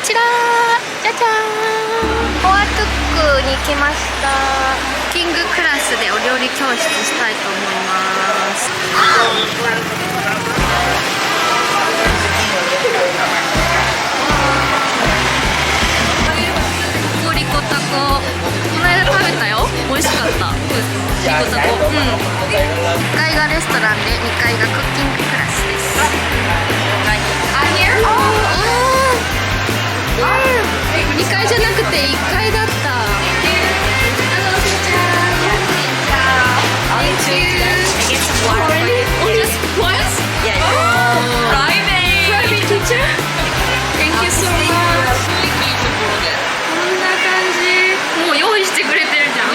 ちらじゃじゃーん、ホアトゥックに来ました。キングクラスでお料理教室したいと思います。リコタコ、この間食べたよ。美味しかった。リコタコ。1階がレストランで2階がクッキングクラスです。2階じゃなくて1階だった。もう用意してくれてるじゃん。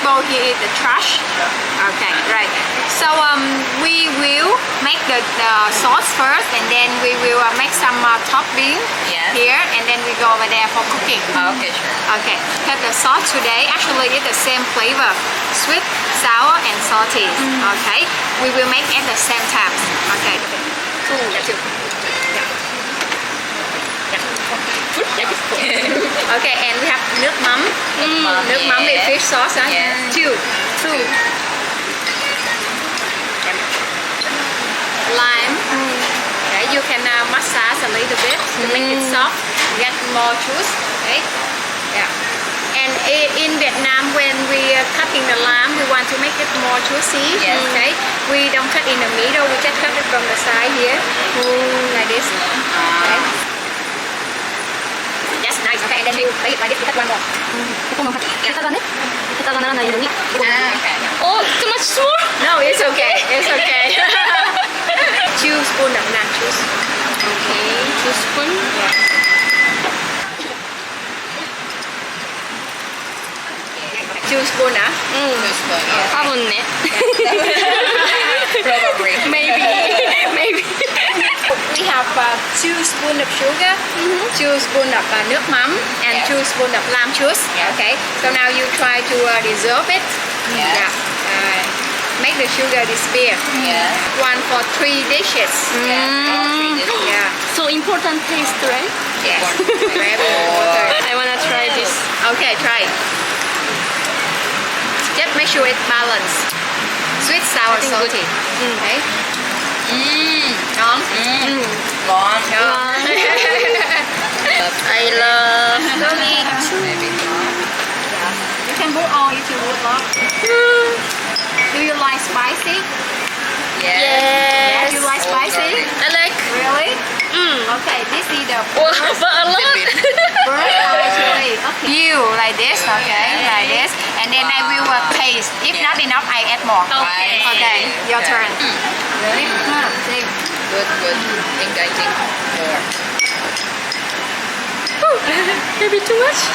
Bowl here is the trash. Okay, right. So we will make the sauce first, and then we will make some topping here, and then we go over there for cooking. Okay, sure. Okay. Because the sauce today actually is the same flavor, sweet, sour, and salty. Okay. We will make at the same time. Okay. Okay, and we have nước mắm. Nước mắm with fish sauce, right? Two. Lime. Okay, you can massage a little bit to make it soft, get more juice. Okay. Yeah. And in Vietnam, when we are cutting the lime, we want to make it more juicy. Okay. We don't cut in the middle. We just cut it from the side here, like this. Okay. Nice. Okay, and then we will play it like this. We cut one more. Oh, too much small? No, it's okay. It's okay. 2 spoons of nut juice. Okay, 2 spoons. Yeah. 2 spoons, huh? 多分ね。Probably. Maybe. We have 2 spoons of sugar, 2 spoons of nước mắm, and 2 spoons of lime juice. Okay. So now you try to dissolve it. Make the sugar disappear. 1 for 3 dishes. Yeah. So important taste, right? Yes. Very important. I wanna try this. Okay, try. Just make sure it's balanced. Sweet, sour, salty. Okay. Ngon. Ngon. I love Maybe not. You can put all if you would like. Do you like spicy? Yes. Do you like spicy? I like. Really? Okay, this is the But first. a lot. First actually. Okay. You like this, okay? Like this, and then I will taste. If not enough, I add more. Okay. Your turn. Really? See. Good. Engaging more. Maybe too much.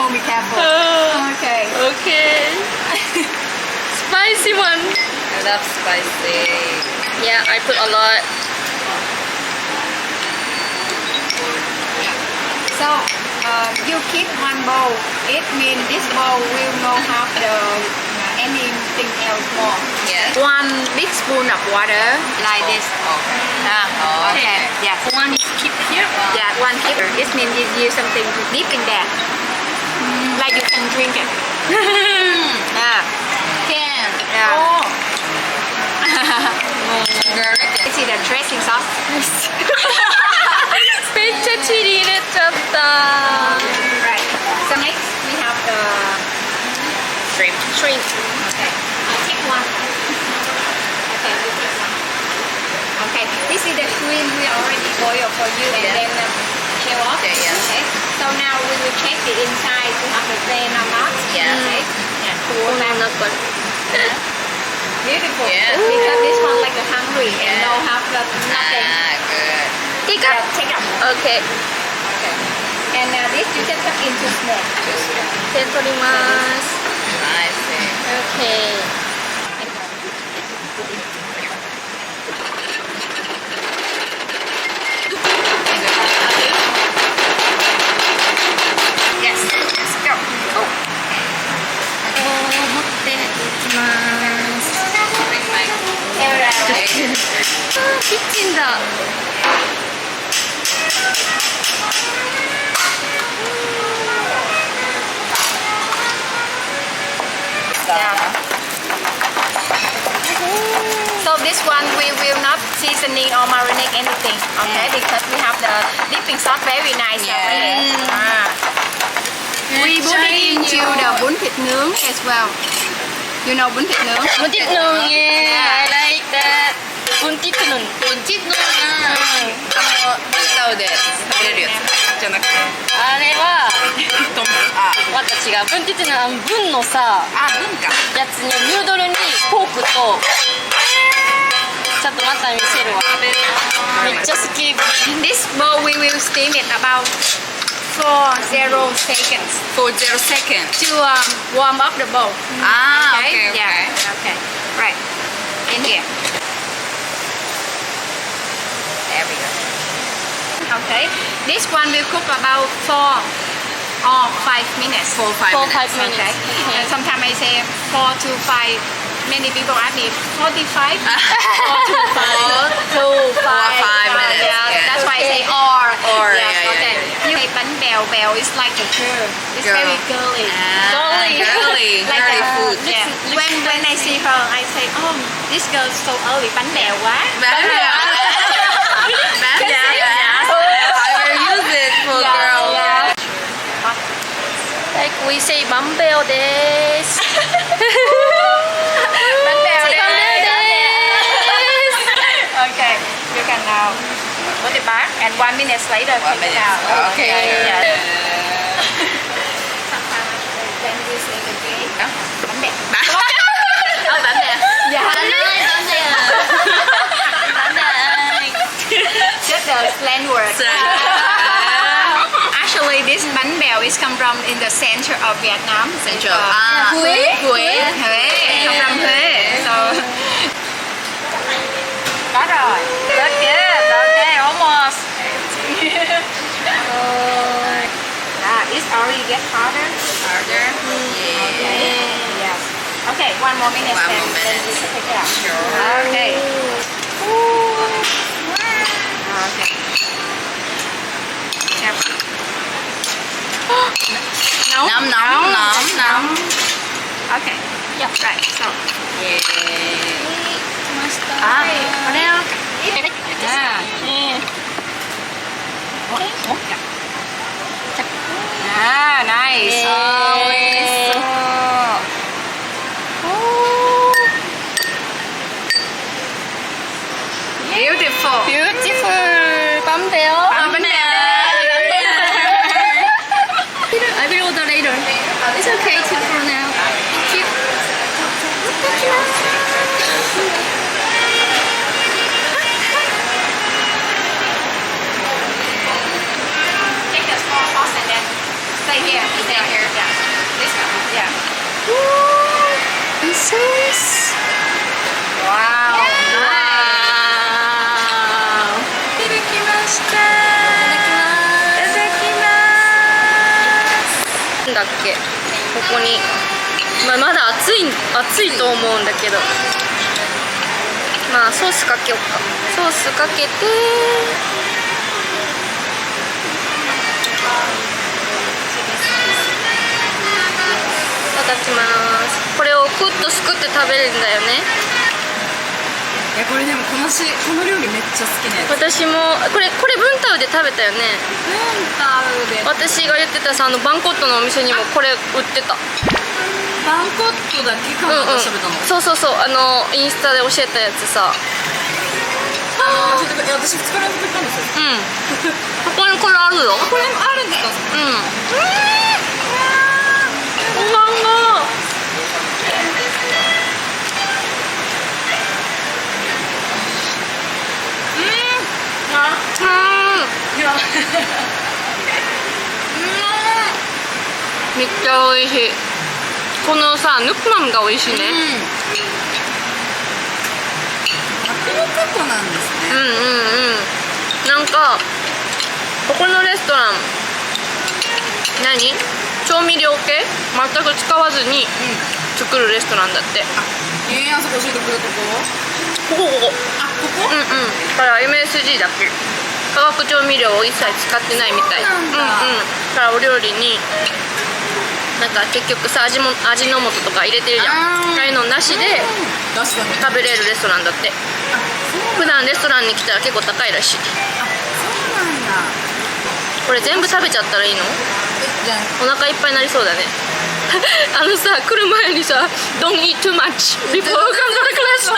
Be careful. Okay. Spicy one. I love spicy. Yeah, I put a lot. So you keep one bowl. It means this bowl will not have anything else more. 1 big spoon of water like this. Okay. Yes. One is keep here. Yeah, 1 keep. This means you use something to dip in there. Like you can drink it. Can. Yeah. Very See the dressing sauce. めっちゃチリ入れちゃった。 Right. So next we have the shrimp. Shrimp. Okay. I'll take one. Okay, you take one. Okay. This is the shrimp we already boiled for you and then shell off. Okay. So now we will check the inside to have the vein or not. Okay. Cool. Beautiful. Because this one like the hungry and don't have nothing. Good. Take up. Take up. Okay. And this you just cut into small. 手取ります。Nice. Okay. キッチンだ。So this one we will not seasoning or marinate anything, okay? Because we have the dipping sauce very nice already. We put it into the bún thịt nướng as well. You know bún thịt nướng? Bún thịt nướng, yeah, I like that. Bún thịt nướng. こっちのタオで食べれるやつじゃなくてあれはトンあまた違う。ブンティテのブンのさ文化やつにヌードルにポークとちょっとまた見せるわ。めっちゃ好き。 In this bowl we will steam it about 40 seconds 40 seconds to warm up the bowl. あー Okay? okay Yeah. Okay. Right. In here. There we go. Okay. This one will cook about 4 or 5 minutes. 4 5 minutes Okay. Sometimes I say 4 to 5. Many people ask me 45. 4 to 5 minutes, Yeah. yeah. That's why I say or. Or, Yes, yeah, okay. yeah. You say bánh bèo. Bèo is like a girl. It's Girl. very girly. girly Like girly a- food Yeah. When I see her, I say, oh, this girl is so early. Bánh bèo quá. Bánh bèo. I will use it for girl Yeah. Like we say バンベオです。 Bánh bèo Bánh bèo Okay, you can now put it back and 1 minute later 1 take it minute. out. Okay. Yeah. Then we say again. Bánh bèo. bánh bèo Yeah. Just the slang word. Actually, this bánh bèo is come from in the center of Vietnam. Central. Huế. Huế. Huế. Come from Huế. So. Có rồi. Rất good. Okay, almost. It's already get harder. Harder. Okay. Yes. Okay, 1 more minute. One then, more then minute. we can take it out. Sure. Okay. Okay. Careful. Nóng. Okay. Yep. Right. So. Yeah. あ、これを。Nice. Beautiful. Beautiful バンベオ。 Bánh bèo. I will order later. It's okay to for now. Thank you. Take the small sauce and then stay here. Stay here. Yeah. This one. Yeah. Sauce. Wow. Wow. いただきました。いただきます。なんだっけ、ここに、まだ熱いと思うんだけど、まあソースかけようか。ソースかけて、いただきます。これをクッとすくって食べるんだよね。いやこれでもこの料理めっちゃ好きなやつ。私もこれブンタウで食べたよね。タウで私が言ってたさ、バンコットのお店にもこれ売ってた。バンコットだけかな、私食べたの。そうそうそう、インスタで教えたやつさ。教えてくれ。私2日連続行ったんですよ。ここにこれあるよ。これもあるんですか。おまんがめっちゃ美味しい。このさ、ヌクマムが美味しいね。タピオカ粉なんですね。なんかここのレストラン調味料系全く使わずに作るレストランだって。あそこ教えてくれたところ。ここあ、ここ？だから MSG だけ化学調味料を一切使ってないみたい。そうなんだ。だからお料理になんか結局さ、味の素とか入れてるじゃん。ああいうのなしで確かに。食べれるレストランだって。普段レストランに来たら結構高いらしい。あ、そうなんだ。これ全部食べちゃったらいいの？じゃあお腹いっぱいになりそうだね。あのさ、来る前にさ「Don't eat too much before come to the class」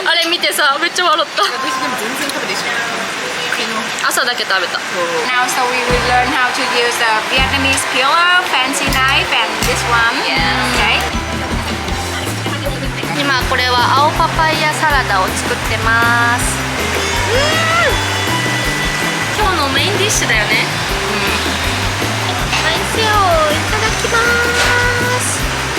あれ見てさ、めっちゃ笑った。私でも全然食べてしまう。朝だけ食べた。 Now, so we will learn how to use a Vietnamese peeler, fancy knife, and this one. Okay. 今これは青パパイヤサラダを作ってます。今日のメインディッシュだよね。